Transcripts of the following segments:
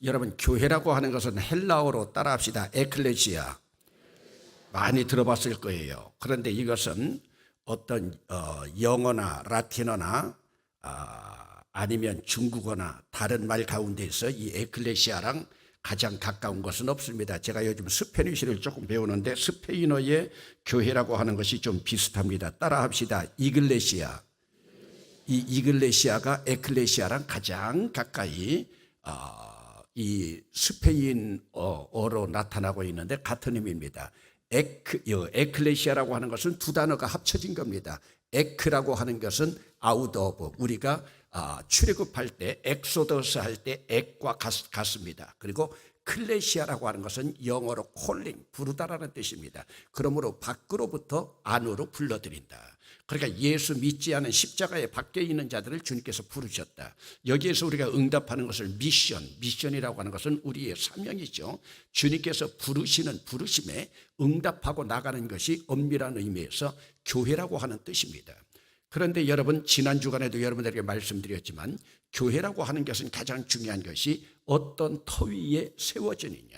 여러분, 교회라고 하는 것은 헬라어로 따라합시다. 에클레시아. 많이 들어봤을 거예요. 그런데 이것은 어떤 영어나 라틴어나 아니면 중국어나 다른 말 가운데서 이 에클레시아랑 가장 가까운 것은 없습니다. 제가 요즘 스페니쉬를 조금 배우는데 스페인어의 교회라고 하는 것이 좀 비슷합니다. 따라합시다. 이글레시아. 이 이글레시아가 에클레시아랑 가장 가까이 이 스페인어로 나타나고 있는데 같은 의미입니다. 에클레시아라고 하는 것은 두 단어가 합쳐진 겁니다. 에크라고 하는 것은 아웃 오브, 우리가 출애굽할 때 엑소더스 할 때 액과 같습니다. 그리고 클레시아라고 하는 것은 영어로 콜링, 부르다라는 뜻입니다. 그러므로 밖으로부터 안으로 불러들인다. 그러니까 예수 믿지 않은 십자가에 밖에 있는 자들을 주님께서 부르셨다. 여기에서 우리가 응답하는 것을 미션이라고 하는 것은 우리의 사명이죠. 주님께서 부르시는 부르심에 응답하고 나가는 것이 엄밀한 의미에서 교회라고 하는 뜻입니다. 그런데 여러분, 지난 주간에도 여러분들에게 말씀드렸지만 교회라고 하는 것은 가장 중요한 것이 어떤 터 위에 세워지느냐.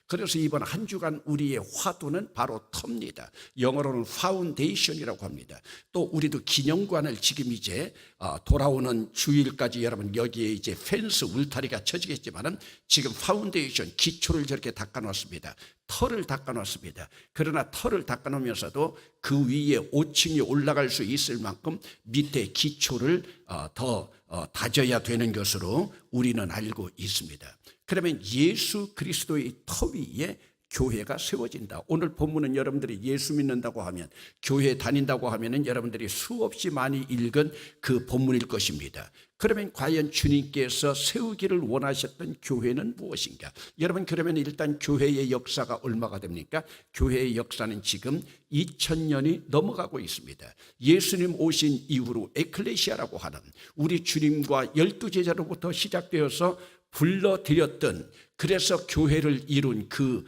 그래서 이번 한 주간 우리의 화두는 바로 터입니다. 영어로는 파운데이션이라고 합니다. 또 우리도 기념관을 지금 이제 돌아오는 주일까지 여러분 여기에 이제 펜스 울타리가 쳐지겠지만은 지금 파운데이션 기초를 저렇게 닦아놨습니다. 터를 닦아놨습니다. 그러나 터를 닦아놓으면서도 그 위에 5층이 올라갈 수 있을 만큼 밑에 기초를 더 다져야 되는 것으로 우리는 알고 있습니다. 그러면 예수 그리스도의 터 위에 교회가 세워진다. 오늘 본문은 여러분들이 예수 믿는다고 하면, 교회 다닌다고 하면은 여러분들이 수없이 많이 읽은 그 본문일 것입니다. 그러면 과연 주님께서 세우기를 원하셨던 교회는 무엇인가? 여러분, 그러면 일단 교회의 역사가 얼마가 됩니까? 교회의 역사는 지금 2000년이 넘어가고 있습니다. 예수님 오신 이후로 에클레시아라고 하는 우리 주님과 12제자로부터 시작되어서 불러들였던, 그래서 교회를 이룬 그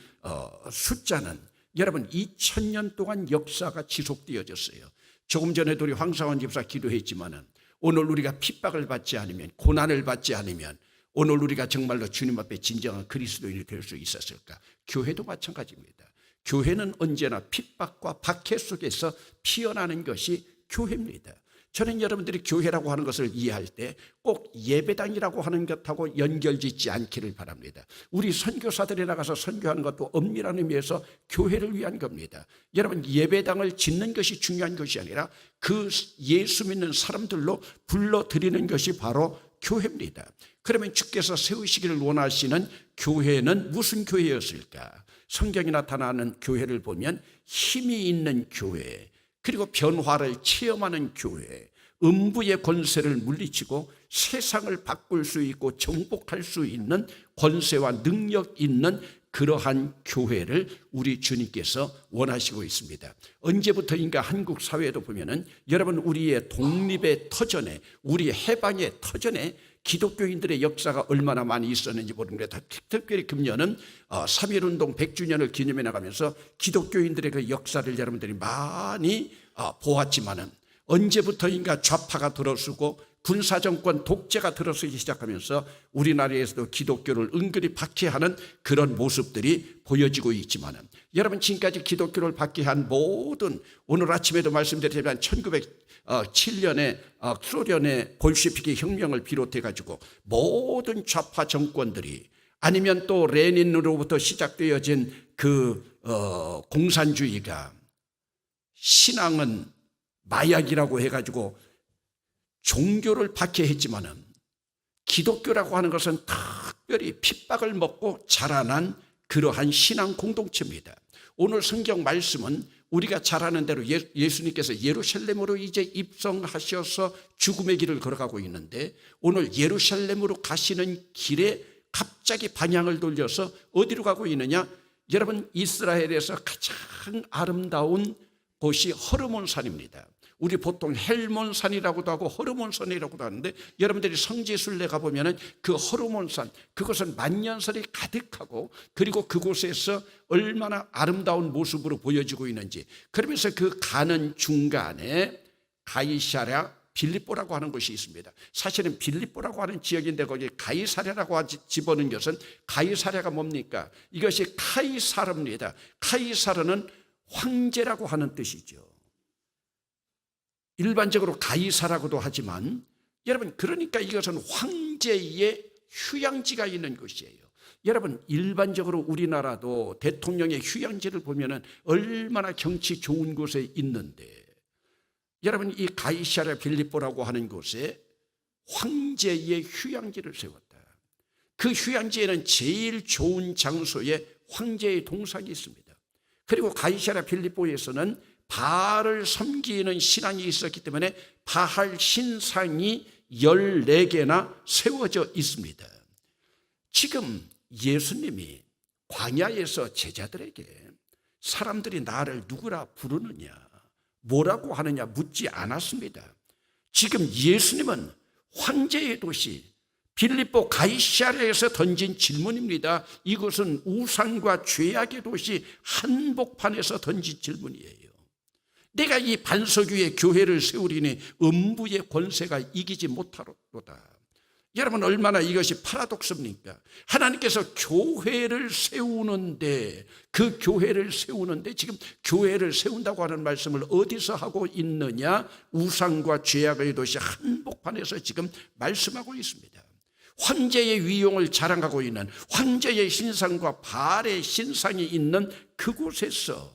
숫자는 여러분 2000년 동안 역사가 지속되어졌어요. 조금 전에도 우리 황상원 집사 기도했지만은 오늘 우리가 핍박을 받지 않으면, 고난을 받지 않으면 오늘 우리가 정말로 주님 앞에 진정한 그리스도인이 될 수 있었을까? 교회도 마찬가지입니다. 교회는 언제나 핍박과 박해 속에서 피어나는 것이 교회입니다. 저는 여러분들이 교회라고 하는 것을 이해할 때 꼭 예배당이라고 하는 것하고 연결짓지 않기를 바랍니다. 우리 선교사들이 나가서 선교하는 것도 엄밀한 의미에서 교회를 위한 겁니다. 여러분, 예배당을 짓는 것이 중요한 것이 아니라 그 예수 믿는 사람들로 불러들이는 것이 바로 교회입니다. 그러면 주께서 세우시기를 원하시는 교회는 무슨 교회였을까? 성경에 나타나는 교회를 보면 힘이 있는 교회, 그리고 변화를 체험하는 교회, 음부의 권세를 물리치고 세상을 바꿀 수 있고 정복할 수 있는 권세와 능력 있는 그러한 교회를 우리 주님께서 원하시고 있습니다. 언제부터인가 한국 사회에도 보면은 여러분, 우리의 독립의 터전에, 우리 해방의 터전에 기독교인들의 역사가 얼마나 많이 있었는지 모르는데, 특별히 금년은 3.1운동 100주년을 기념해 나가면서 기독교인들의 그 역사를 여러분들이 많이 보았지만은 언제부터인가 좌파가 들어서고 군사정권 독재가 들어서기 시작하면서 우리나라에서도 기독교를 은근히 박해하는 그런 모습들이 보여지고 있지만은, 여러분, 지금까지 기독교를 박해한 모든, 오늘 아침에도 말씀드렸지만 1907년에 소련의 볼셰비키 혁명을 비롯해 가지고 모든 좌파 정권들이, 아니면 또 레닌으로부터 시작되어진 그 공산주의가, 신앙은 마약이라고 해가지고 종교를 박해했지만은 기독교라고 하는 것은 특별히 핍박을 먹고 자라난 그러한 신앙 공동체입니다. 오늘 성경 말씀은 우리가 잘 아는 대로 예수님께서 예루살렘으로 이제 입성하셔서 죽음의 길을 걸어가고 있는데, 오늘 예루살렘으로 가시는 길에 갑자기 방향을 돌려서 어디로 가고 있느냐? 여러분, 이스라엘에서 가장 아름다운 곳이 허르몬산입니다. 우리 보통 헬몬산이라고도 하고 허르몬산이라고도 하는데, 여러분들이 성지순례 가보면 그 허르몬산, 그것은 만년설이 가득하고, 그리고 그곳에서 얼마나 아름다운 모습으로 보여지고 있는지, 그러면서 그 가는 중간에 가이사랴 빌립보라고 하는 곳이 있습니다. 사실은 빌립보라고 하는 지역인데 거기 가이사랴라고 집어넣은 것은, 가이사랴가 뭡니까? 이것이 카이사르입니다. 카이사르는 황제라고 하는 뜻이죠. 일반적으로 가이사라고도 하지만 여러분, 그러니까 이것은 황제의 휴양지가 있는 곳이에요. 여러분, 일반적으로 우리나라도 대통령의 휴양지를 보면은 얼마나 경치 좋은 곳에 있는데, 여러분, 이 가이사랴 빌립보라고 하는 곳에 황제의 휴양지를 세웠다. 그 휴양지에는 제일 좋은 장소에 황제의 동상이 있습니다. 그리고 가이사랴 빌립보에서는 바알을 섬기는 신앙이 있었기 때문에 바알 신상이 14개나 세워져 있습니다. 지금 예수님이 광야에서 제자들에게 사람들이 나를 누구라 부르느냐, 뭐라고 하느냐 묻지 않았습니다. 지금 예수님은 황제의 도시 빌립보 가이사랴에서 던진 질문입니다. 이것은 우상과 죄악의 도시 한복판에서 던진 질문이에요. 내가 이 반석 위에 교회를 세우리니 음부의 권세가 이기지 못하로다. 여러분, 얼마나 이것이 파라독스입니까? 하나님께서 교회를 세우는데, 그 교회를 세우는데 지금 교회를 세운다고 하는 말씀을 어디서 하고 있느냐? 우상과 죄악의 도시 한복판에서 지금 말씀하고 있습니다. 황제의 위용을 자랑하고 있는, 황제의 신상과 바알의 신상이 있는 그곳에서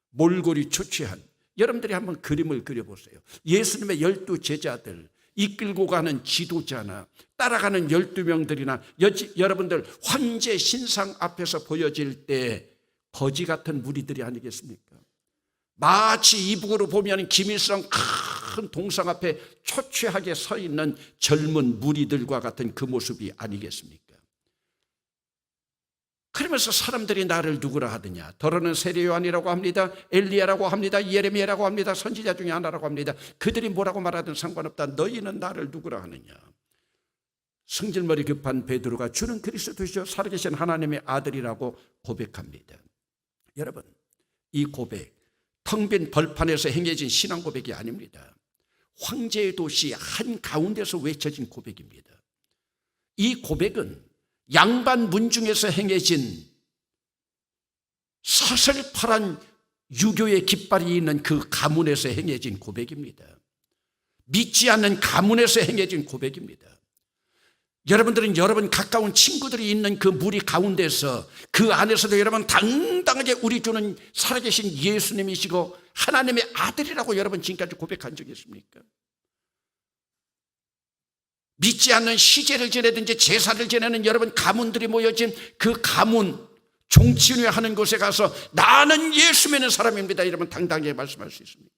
몰골이 초췌한, 여러분들이 한번 그림을 그려보세요. 예수님의 12 제자들, 이끌고 가는 지도자나 따라가는 12명들이나 여러분들 황제 신상 앞에서 보여질 때 거지 같은 무리들이 아니겠습니까? 마치 이북으로 보면 김일성 큰 동상 앞에 초췌하게 서 있는 젊은 무리들과 같은 그 모습이 아니겠습니까? 그러면서 사람들이 나를 누구라 하느냐? 더러는 세례 요한이라고 합니다. 엘리야라고 합니다. 예레미야라고 합니다. 선지자 중에 하나라고 합니다. 그들이 뭐라고 말하든 상관없다. 너희는 나를 누구라 하느냐? 성질머리 급한 베드로가 주는 그리스도시요 살아계신 하나님의 아들이라고 고백합니다. 여러분, 이 고백 텅 빈 벌판에서 행해진 신앙 고백이 아닙니다. 황제의 도시 한가운데서 외쳐진 고백입니다. 이 고백은 양반 문중에서 행해진 서슬퍼런 유교의 깃발이 있는 그 가문에서 행해진 고백입니다. 믿지 않는 가문에서 행해진 고백입니다. 여러분들은 여러분 가까운 친구들이 있는 그 무리 가운데서, 그 안에서도 여러분 당당하게 우리 주는 살아계신 예수님이시고 하나님의 아들이라고 여러분 지금까지 고백한 적이 있습니까? 믿지 않는 시제를 지내든지 제사를 지내는 여러분 가문들이 모여진 그 가문 종친회 하는 곳에 가서 나는 예수 믿는 사람입니다, 여러분 당당하게 말씀할 수 있습니까?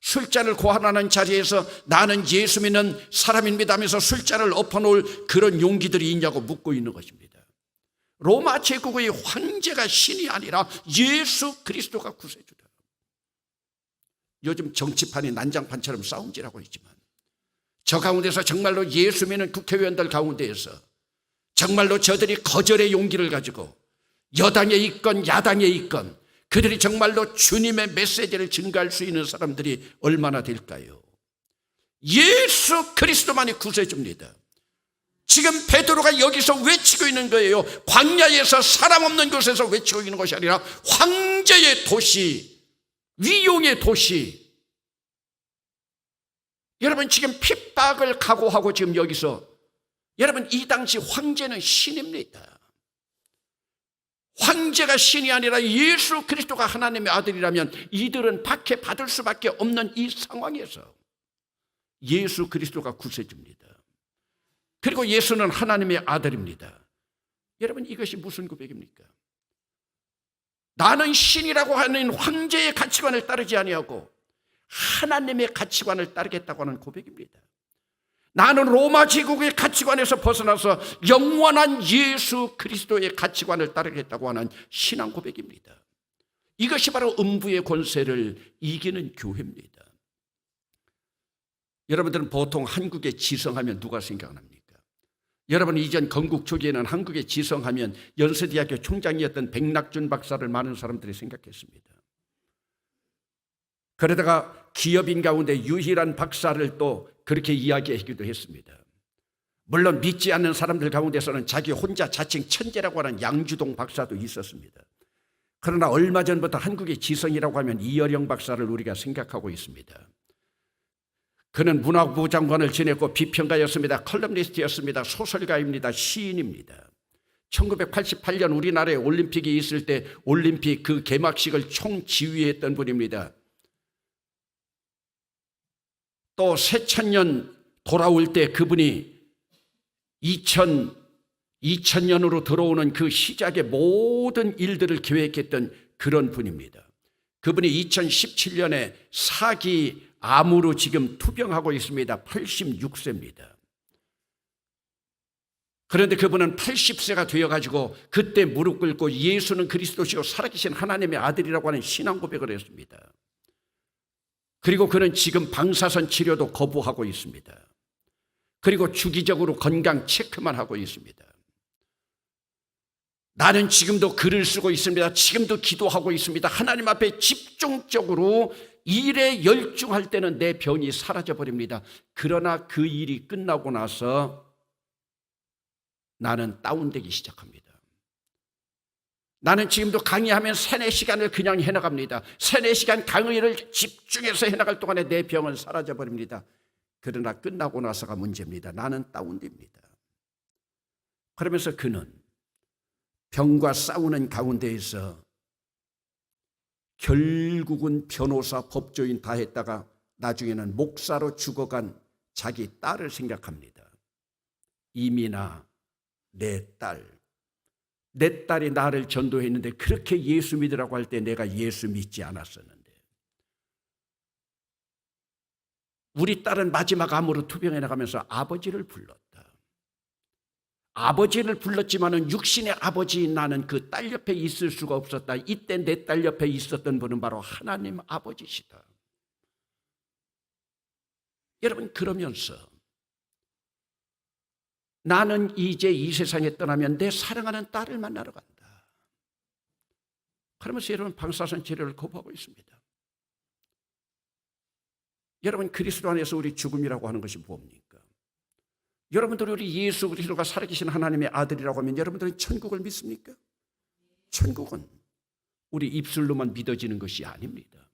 술잔을 고안하는 자리에서 나는 예수 믿는 사람입니다 하면서 술잔을 엎어놓을 그런 용기들이 있냐고 묻고 있는 것입니다. 로마 제국의 황제가 신이 아니라 예수 그리스도가 구세주다. 요즘 정치판이 난장판처럼 싸움질하고 있지만 저 가운데서 정말로 예수 믿는 국회의원들 가운데에서 정말로 저들이 거절의 용기를 가지고 여당에 있건 야당에 있건 그들이 정말로 주님의 메시지를 증거할 수 있는 사람들이 얼마나 될까요? 예수 그리스도만이 구세주입니다. 지금 베드로가 여기서 외치고 있는 거예요. 광야에서 사람 없는 곳에서 외치고 있는 것이 아니라 황제의 도시, 위용의 도시. 여러분 지금 핍박을 각오하고 지금 여기서, 여러분 이 당시 황제는 신입니다. 황제가 신이 아니라 예수 그리스도가 하나님의 아들이라면 이들은 박해받을 수밖에 없는 이 상황에서 예수 그리스도가 구세주입니다. 그리고 예수는 하나님의 아들입니다. 여러분 이것이 무슨 고백입니까? 나는 신이라고 하는 황제의 가치관을 따르지 아니하고 하나님의 가치관을 따르겠다고 하는 고백입니다. 나는 로마 제국의 가치관에서 벗어나서 영원한 예수 그리스도의 가치관을 따르겠다고 하는 신앙 고백입니다. 이것이 바로 음부의 권세를 이기는 교회입니다. 여러분들은 보통 한국의 지성하면 누가 생각납니까? 여러분 이전 건국 초기에는 한국의 지성하면 연세대학교 총장이었던 백낙준 박사를 많은 사람들이 생각했습니다. 그러다가 기업인 가운데 유일한 박사를 또 그렇게 이야기하기도 했습니다. 물론 믿지 않는 사람들 가운데서는 자기 혼자 자칭 천재라고 하는 양주동 박사도 있었습니다. 그러나 얼마 전부터 한국의 지성이라고 하면 이어령 박사를 우리가 생각하고 있습니다. 그는 문화부 장관을 지냈고 비평가였습니다. 컬럼니스트였습니다. 소설가입니다. 시인입니다. 1988년 우리나라에 올림픽이 있을 때 올림픽 그 개막식을 총지휘했던 분입니다. 또 새천년 돌아올 때 그분이 2000년으로 들어오는 그 시작의 모든 일들을 계획했던 그런 분입니다. 그분이 2017년에 사기 암으로 지금 투병하고 있습니다. 86세입니다. 그런데 그분은 80세가 되어가지고 그때 무릎 꿇고 예수는 그리스도시요 살아계신 하나님의 아들이라고 하는 신앙 고백을 했습니다. 그리고 그는 지금 방사선 치료도 거부하고 있습니다. 그리고 주기적으로 건강 체크만 하고 있습니다. 나는 지금도 글을 쓰고 있습니다. 지금도 기도하고 있습니다. 하나님 앞에 집중적으로 일에 열중할 때는 내 병이 사라져버립니다. 그러나 그 일이 끝나고 나서 나는 다운되기 시작합니다. 나는 지금도 강의하면 3-4시간을 그냥 해나갑니다. 3-4시간 강의를 집중해서 해나갈 동안에 내 병은 사라져버립니다. 그러나 끝나고 나서가 문제입니다. 나는 다운됩니다. 그러면서 그는 병과 싸우는 가운데에서 결국은 변호사, 법조인 다 했다가 나중에는 목사로 죽어간 자기 딸을 생각합니다. 이민아, 내 딸이 나를 전도했는데 그렇게 예수 믿으라고 할 때 내가 예수 믿지 않았었는데 우리 딸은 마지막 암으로 투병해 나가면서 아버지를 불렀다. 아버지를 불렀지만은 육신의 아버지인 나는 그 딸 옆에 있을 수가 없었다. 이때 내 딸 옆에 있었던 분은 바로 하나님 아버지시다. 여러분, 그러면서 나는 이제 이 세상에 떠나면 내 사랑하는 딸을 만나러 간다. 그러면서 여러분 방사선 치료를 거부하고 있습니다. 여러분, 그리스도 안에서 우리 죽음이라고 하는 것이 뭡니까? 여러분들이 우리 예수 그리스도가 살아계신 하나님의 아들이라고 하면 여러분들은 천국을 믿습니까? 천국은 우리 입술로만 믿어지는 것이 아닙니다.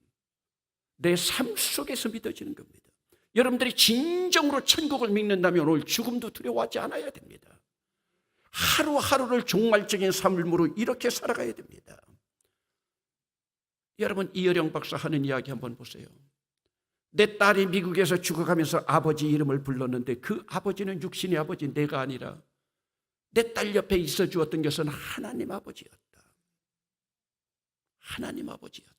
내 삶 속에서 믿어지는 겁니다. 여러분들이 진정으로 천국을 믿는다면 오늘 죽음도 두려워하지 않아야 됩니다. 하루하루를 종말적인 삶으로 이렇게 살아가야 됩니다. 여러분, 이어령 박사 하는 이야기 한번 보세요. 내 딸이 미국에서 죽어가면서 아버지 이름을 불렀는데 그 아버지는 육신의 아버지, 내가 아니라 내 딸 옆에 있어 주었던 것은 하나님 아버지였다. 하나님 아버지였다.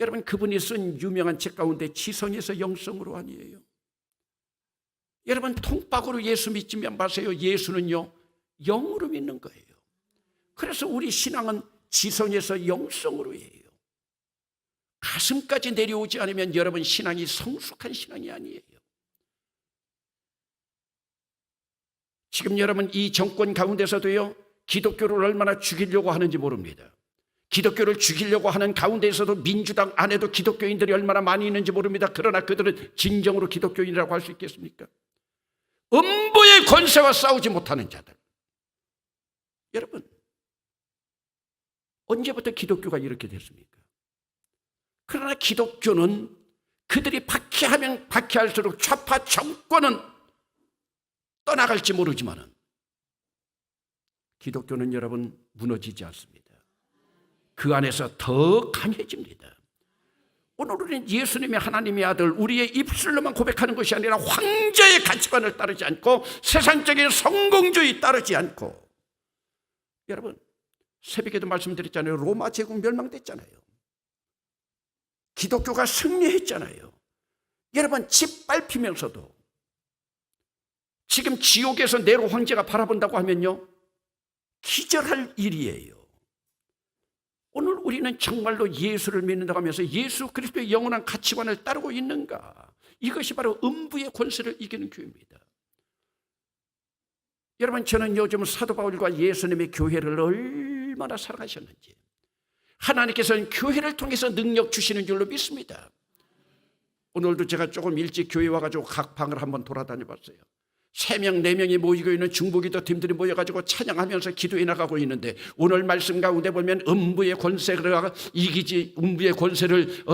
여러분, 그분이 쓴 유명한 책 가운데 지성에서 영성으로 아니에요. 여러분, 통박으로 예수 믿지 마세요. 예수는요, 영으로 믿는 거예요. 그래서 우리 신앙은 지성에서 영성으로예요. 가슴까지 내려오지 않으면 여러분 신앙이 성숙한 신앙이 아니에요. 지금 여러분 이 정권 가운데서도요, 기독교를 얼마나 죽이려고 하는지 모릅니다. 기독교를 죽이려고 하는 가운데에서도 민주당 안에도 기독교인들이 얼마나 많이 있는지 모릅니다. 그러나 그들은 진정으로 기독교인이라고 할 수 있겠습니까? 음부의 권세와 싸우지 못하는 자들. 여러분, 언제부터 기독교가 이렇게 됐습니까? 그러나 기독교는 그들이 박해하면 박해할수록 좌파 정권은 떠나갈지 모르지만은 기독교는 여러분 무너지지 않습니다. 그 안에서 더 강해집니다. 오늘 우리는 예수님의 하나님의 아들, 우리의 입술로만 고백하는 것이 아니라 황제의 가치관을 따르지 않고 세상적인 성공주의 따르지 않고, 여러분 새벽에도 말씀드렸잖아요. 로마 제국 멸망됐잖아요. 기독교가 승리했잖아요. 여러분 짓밟히면서도 지금 지옥에서 네로 황제가 바라본다고 하면요, 기절할 일이에요. 오늘 우리는 정말로 예수를 믿는다고 하면서 예수 그리스도의 영원한 가치관을 따르고 있는가? 이것이 바로 음부의 권세를 이기는 교회입니다. 여러분, 저는 요즘 사도 바울과 예수님의 교회를 얼마나 사랑하셨는지, 하나님께서는 교회를 통해서 능력 주시는 줄로 믿습니다. 오늘도 제가 조금 일찍 교회 와가지고 각 방을 한번 돌아다녀 봤어요. 3명, 4명이 모이고 있는 중보기도 팀들이 모여가지고 찬양하면서 기도해 나가고 있는데, 오늘 말씀 가운데 보면 음부의 권세를 이기지, 음부의 권세를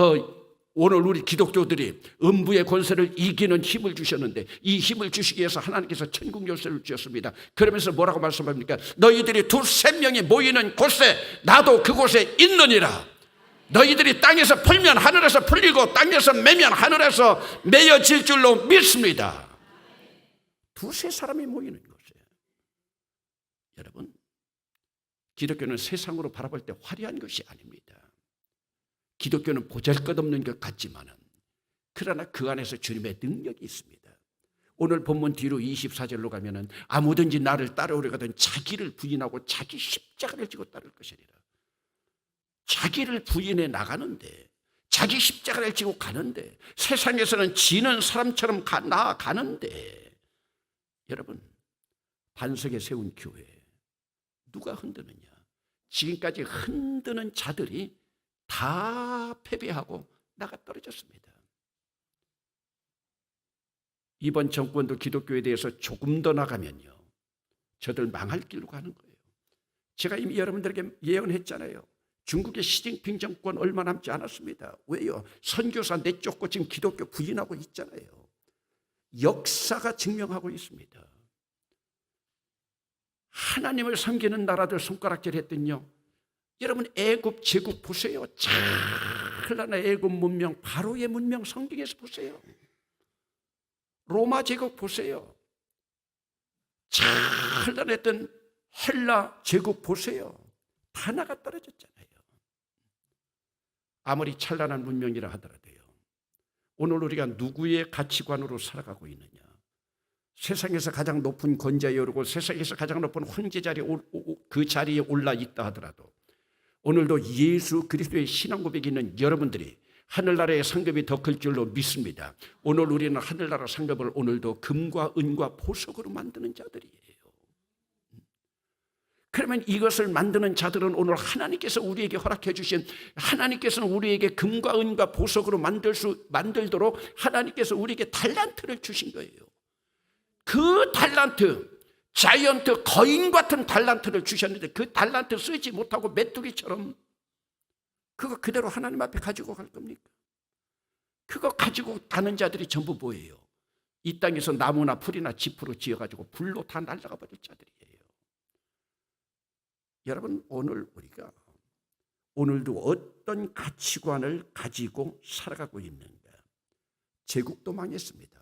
오늘 우리 기독교들이 음부의 권세를 이기는 힘을 주셨는데, 이 힘을 주시기 위해서 하나님께서 천국 열쇠를 주셨습니다. 그러면서 뭐라고 말씀합니까? 너희들이 2-3명이 모이는 곳에 나도 그곳에 있느니라. 너희들이 땅에서 풀면 하늘에서 풀리고 땅에서 매면 하늘에서 매어질 줄로 믿습니다. 2-3 사람이 모이는 곳이에요. 여러분, 기독교는 세상으로 바라볼 때 화려한 것이 아닙니다. 기독교는 보잘것없는 것 같지만은, 그러나 그 안에서 주님의 능력이 있습니다. 오늘 본문 뒤로 24절로 가면은 아무든지 나를 따라오려거든 자기를 부인하고 자기 십자가를 지고 따를 것이니라. 자기를 부인해 나가는데, 자기 십자가를 지고 가는데, 세상에서는 지는 사람처럼 나아가는데, 여러분, 반석에 세운 교회 누가 흔드느냐? 지금까지 흔드는 자들이 다 패배하고 나가 떨어졌습니다. 이번 정권도 기독교에 대해서 조금 더 나가면요, 저들 망할 길로 가는 거예요. 제가 이미 여러분들에게 예언했잖아요. 중국의 시진핑 정권 얼마 남지 않았습니다. 왜요? 선교사 내쫓고 지금 기독교 부인하고 있잖아요. 역사가 증명하고 있습니다. 하나님을 섬기는 나라들 손가락질 했더니요, 여러분 애굽 제국 보세요. 찬란한 애굽 문명, 바로의 문명 성경에서 보세요. 로마 제국 보세요. 찬란했던 헬라 제국 보세요. 다 나가 떨어졌잖아요. 아무리 찬란한 문명이라 하더라도요, 오늘 우리가 누구의 가치관으로 살아가고 있느냐? 세상에서 가장 높은 권자에 오르고 세상에서 가장 높은 황제 그 자리에 올라 있다 하더라도, 오늘도 예수 그리스도의 신앙 고백이 있는 여러분들이 하늘나라의 상급이 더 클 줄로 믿습니다. 오늘 우리는 하늘나라 상급을 오늘도 금과 은과 보석으로 만드는 자들이에요. 그러면 이것을 만드는 자들은 오늘 하나님께서 우리에게 허락해 주신, 하나님께서는 우리에게 금과 은과 보석으로 만들도록 하나님께서 우리에게 달란트를 주신 거예요. 그 달란트, 자이언트 거인 같은 달란트를 주셨는데, 그 달란트 쓰지 못하고 메뚜기처럼 그거 그대로 하나님 앞에 가지고 갈 겁니까? 그거 가지고 가는 자들이 전부 뭐예요? 이 땅에서 나무나 풀이나 지프로 지어가지고 불로 다 날아가 버릴 자들이에요. 여러분, 오늘 우리가 오늘도 어떤 가치관을 가지고 살아가고 있는가? 제국도 망했습니다.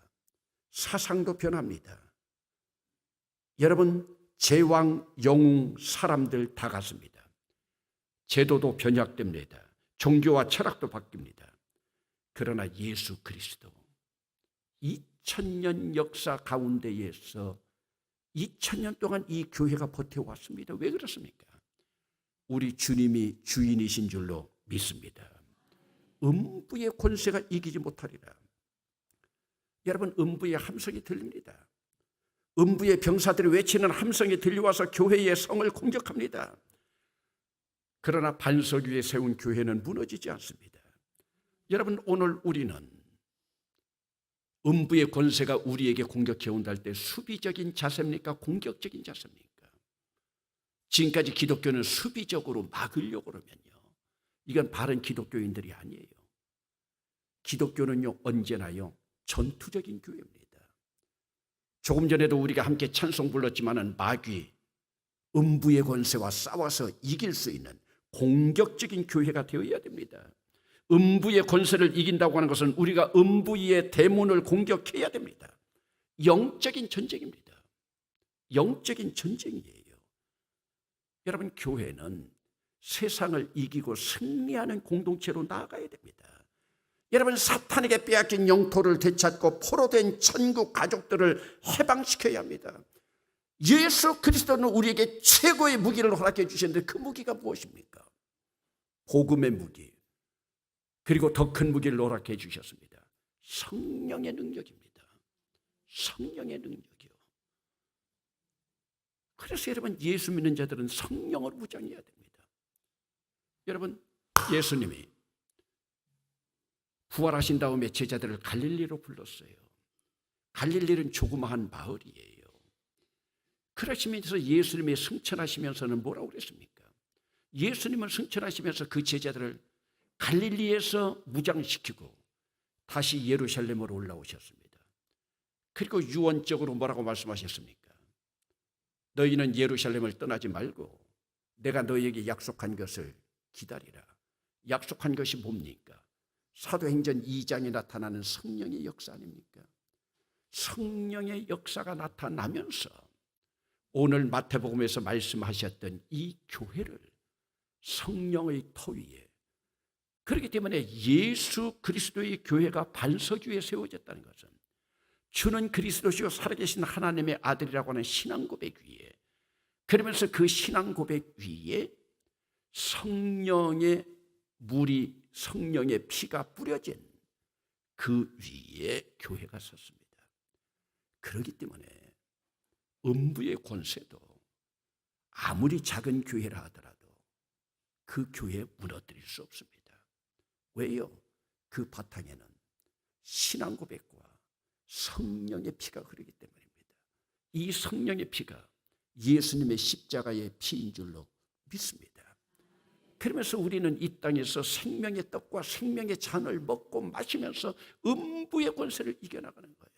사상도 변합니다. 여러분, 제왕, 영웅, 사람들 다 갔습니다. 제도도 변혁됩니다. 종교와 철학도 바뀝니다. 그러나 예수 그리스도 2000년 역사 가운데에서 2000년 동안 이 교회가 버텨왔습니다. 왜 그렇습니까? 우리 주님이 주인이신 줄로 믿습니다. 음부의 권세가 이기지 못하리라. 여러분, 음부의 함성이 들립니다. 음부의 병사들이 외치는 함성이 들려와서 교회의 성을 공격합니다. 그러나 반석 위에 세운 교회는 무너지지 않습니다. 여러분, 오늘 우리는 음부의 권세가 우리에게 공격해 온다 할 때 수비적인 자세입니까? 공격적인 자세입니까? 지금까지 기독교는 수비적으로 막으려고 그러면요, 이건 바른 기독교인들이 아니에요. 기독교는요, 언제나요 전투적인 교회입니다. 조금 전에도 우리가 함께 찬송 불렀지만은 마귀, 음부의 권세와 싸워서 이길 수 있는 공격적인 교회가 되어야 됩니다. 음부의 권세를 이긴다고 하는 것은 우리가 음부의 대문을 공격해야 됩니다. 영적인 전쟁입니다. 영적인 전쟁이에요. 여러분, 교회는 세상을 이기고 승리하는 공동체로 나아가야 됩니다. 여러분, 사탄에게 빼앗긴 영토를 되찾고 포로된 천국 가족들을 해방시켜야 합니다. 예수 그리스도는 우리에게 최고의 무기를 허락해 주셨는데, 그 무기가 무엇입니까? 복음의 무기, 그리고 더 큰 무기를 허락해 주셨습니다. 성령의 능력입니다. 성령의 능력이요. 그래서 여러분, 예수 믿는 자들은 성령으로 무장해야 됩니다. 여러분, 예수님이 부활하신 다음에 제자들을 갈릴리로 불렀어요. 갈릴리는 조그마한 마을이에요. 그러시면서 예수님이 승천하시면서는 뭐라고 그랬습니까? 예수님을 승천하시면서 그 제자들을 갈릴리에서 무장시키고 다시 예루살렘으로 올라오셨습니다. 그리고 유언적으로 뭐라고 말씀하셨습니까? 너희는 예루살렘을 떠나지 말고 내가 너희에게 약속한 것을 기다리라. 약속한 것이 뭡니까? 사도행전 2장에 나타나는 성령의 역사 아닙니까? 성령의 역사가 나타나면서 오늘 마태복음에서 말씀하셨던 이 교회를 성령의 터 위에, 그렇기 때문에 예수 그리스도의 교회가 반석 위에 세워졌다는 것은 주는 그리스도시요 살아계신 하나님의 아들이라고 하는 신앙 고백 위에, 그러면서 그 신앙 고백 위에 성령의 물이, 성령의 피가 뿌려진 그 위에 교회가 섰습니다. 그렇기 때문에 음부의 권세도 아무리 작은 교회라 하더라도 그 교회에 무너뜨릴 수 없습니다. 왜요? 그 바탕에는 신앙 고백과 성령의 피가 흐르기 때문입니다. 이 성령의 피가 예수님의 십자가의 피인 줄로 믿습니다. 그러면서 우리는 이 땅에서 생명의 떡과 생명의 잔을 먹고 마시면서 음부의 권세를 이겨나가는 거예요.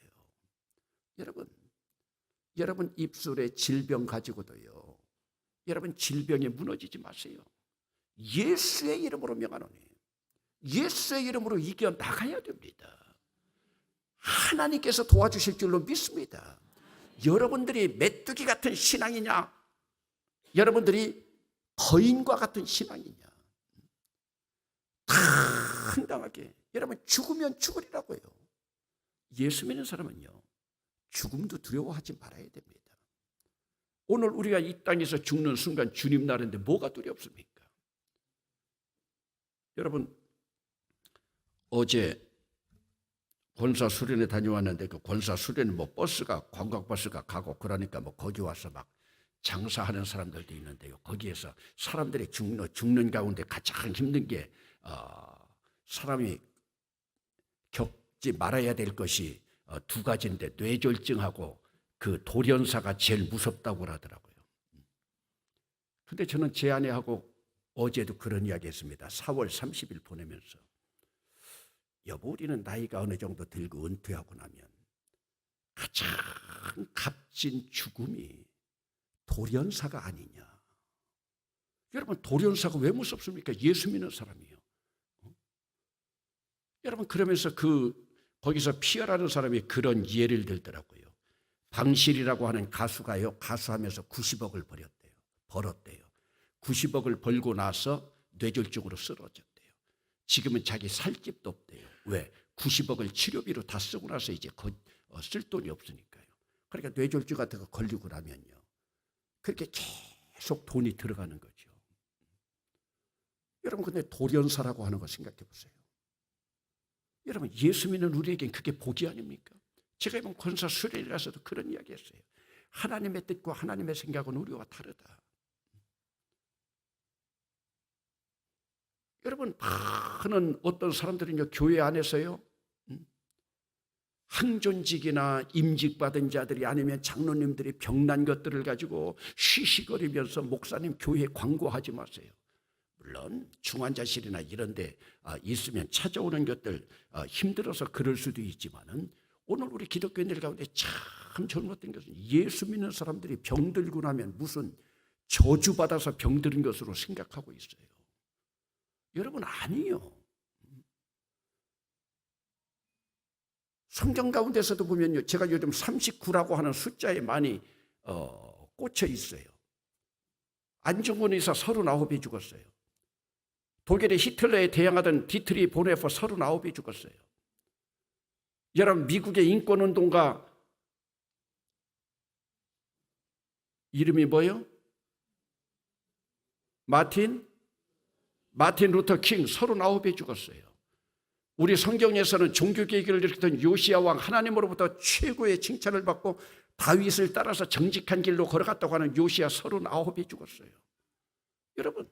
여러분 입술에 질병 가지고도요, 여러분 질병에 무너지지 마세요. 예수의 이름으로 명하노니 예수의 이름으로 이겨나가야 됩니다. 하나님께서 도와주실 줄로 믿습니다. 여러분들이 메뚜기 같은 신앙이냐, 여러분들이 거인과 같은 신앙이냐, 당당하게 여러분 죽으면 죽으리라고요. 예수 믿는 사람은요 죽음도 두려워하지 말아야 됩니다. 오늘 우리가 이 땅에서 죽는 순간 주님 나라인데 뭐가 두렵습니까? 여러분 어제 권사 수련회 다녀왔는데 그 권사 수련회 뭐 버스가 관광버스가 가고 그러니까 뭐 거기 와서 막 장사하는 사람들도 있는데요. 거기에서 사람들이 죽는 가운데 가장 힘든 게 사람이 겪지 말아야 될 것이 두 가지인데 뇌졸중하고 그 돌연사가 제일 무섭다고 하더라고요. 근데 저는 제 아내하고 어제도 그런 이야기 했습니다. 4월 30일 보내면서 여보, 우리는 나이가 어느 정도 들고 은퇴하고 나면 가장 값진 죽음이 돌연사가 아니냐. 여러분 돌연사가 왜 무섭습니까? 예수 믿는 사람이요. 여러분 그러면서 거기서 피어라는 사람이 그런 예를 들더라고요. 방실이라고 하는 가수가요, 가수하면서 90억을 벌었대요. 90억을 벌고 나서 뇌졸중으로 쓰러졌대요. 지금은 자기 살 집도 없대요. 왜? 90억을 치료비로 다 쓰고 나서 이제 쓸 돈이 없으니까요. 그러니까 뇌졸중 같은 거 걸리고 나면요, 그렇게 계속 돈이 들어가는 거죠. 여러분 근데 돌연사라고 하는 거 생각해 보세요. 여러분 예수 믿는 우리에겐 그게 복이 아닙니까? 제가 이번 권사 수련회 가서도 그런 이야기 했어요. 하나님의 뜻과 하나님의 생각은 우리와 다르다. 여러분 많은 어떤 사람들은요 교회 안에서요 항존직이나 임직받은 자들이 아니면 장로님들이 병난 것들을 가지고 쉬쉬거리면서 목사님 교회 광고하지 마세요. 물론 중환자실이나 이런 데 있으면 찾아오는 것들 힘들어서 그럴 수도 있지만은 오늘 우리 기독교인들 가운데 참 잘못된 것은 예수 믿는 사람들이 병들고 나면 무슨 저주받아서 병들은 것으로 생각하고 있어요. 여러분 아니요. 성경 가운데서도 보면요, 제가 요즘 39라고 하는 숫자에 많이 꽂혀 있어요. 안중근 의사 39이 죽었어요. 독일의 히틀러에 대항하던 디트리 보네퍼 39이 죽었어요. 여러분 미국의 인권운동가 이름이 뭐예요? 마틴 루터 킹 39이 죽었어요. 우리 성경에서는 종교개혁을 일으켰던 요시야 왕, 하나님으로부터 최고의 칭찬을 받고 다윗을 따라서 정직한 길로 걸어갔다고 하는 요시야 39이 죽었어요. 여러분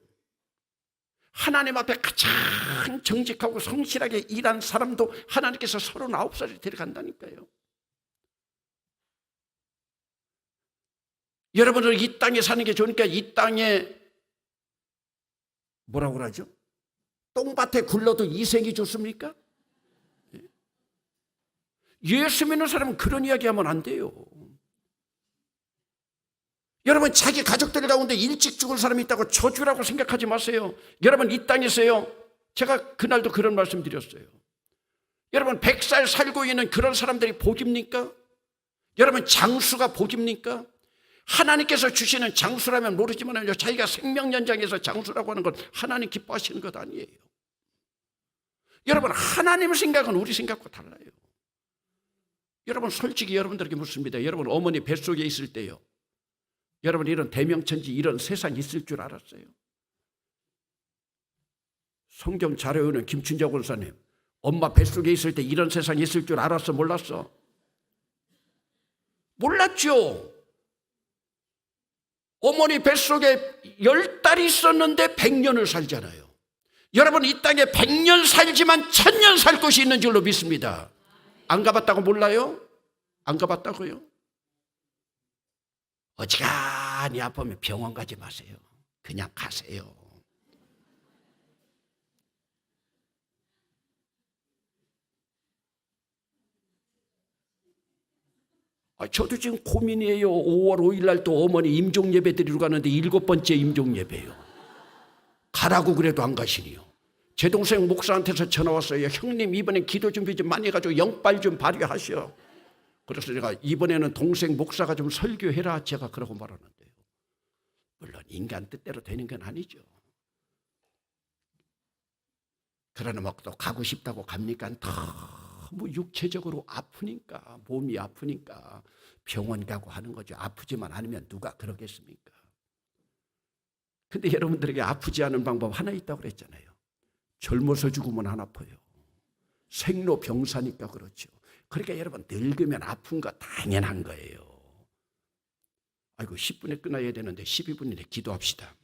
하나님 앞에 가장 정직하고 성실하게 일한 사람도 하나님께서 39살에 데려간다니까요. 여러분들 이 땅에 사는 게 좋으니까 이 땅에 뭐라고 그러죠? 똥밭에 굴러도 이생이 좋습니까? 예수 믿는 사람은 그런 이야기 하면 안 돼요. 여러분 자기 가족들 가운데 일찍 죽을 사람이 있다고 저주라고 생각하지 마세요. 여러분 이 땅에서요. 제가 그날도 그런 말씀 드렸어요. 여러분 100살 살고 있는 그런 사람들이 복입니까? 여러분 장수가 복입니까? 하나님께서 주시는 장수라면 모르지만 자기가 생명 연장해서 장수라고 하는 건 하나님 기뻐하시는 것 아니에요. 여러분 하나님 생각은 우리 생각과 달라요. 여러분 솔직히 여러분들에게 묻습니다. 여러분 어머니 뱃속에 있을 때요. 여러분 이런 대명천지 이런 세상이 있을 줄 알았어요? 성경 잘 외우는 김춘자 권사님, 엄마 뱃속에 있을 때 이런 세상이 있을 줄 알았어? 몰랐어? 몰랐죠. 어머니 뱃속에 10달이 있었는데 100년을 살잖아요. 여러분 이 땅에 100년 살지만 1000년 살 곳이 있는 줄로 믿습니다. 안 가봤다고 몰라요? 안 가봤다고요? 어지간히 아프면 병원 가지 마세요. 그냥 가세요. 저도 지금 고민이에요. 5월 5일 날 또 어머니 임종 예배 드리러 가는데 7번째 임종 예배요. 가라고 그래도 안 가시니요. 제 동생 목사한테서 전화 왔어요. 형님 이번엔 기도 준비 좀 많이 해가지고 영빨 좀 발휘하시오. 그래서 제가 이번에는 동생 목사가 좀 설교해라 제가 그러고 말하는데요. 물론 인간 뜻대로 되는 건 아니죠. 그러나 뭐 또 가고 싶다고 갑니까? 너무 육체적으로 아프니까, 몸이 아프니까 병원 가고 하는 거죠. 아프지만 않으면 누가 그러겠습니까? 근데 여러분들에게 아프지 않은 방법 하나 있다고 그랬잖아요. 젊어서 죽으면 안 아파요. 생로병사니까 그렇죠. 그러니까 여러분 늙으면 아픈 거 당연한 거예요. 아이고 10분에 끝나야 되는데 12분이네. 기도합시다.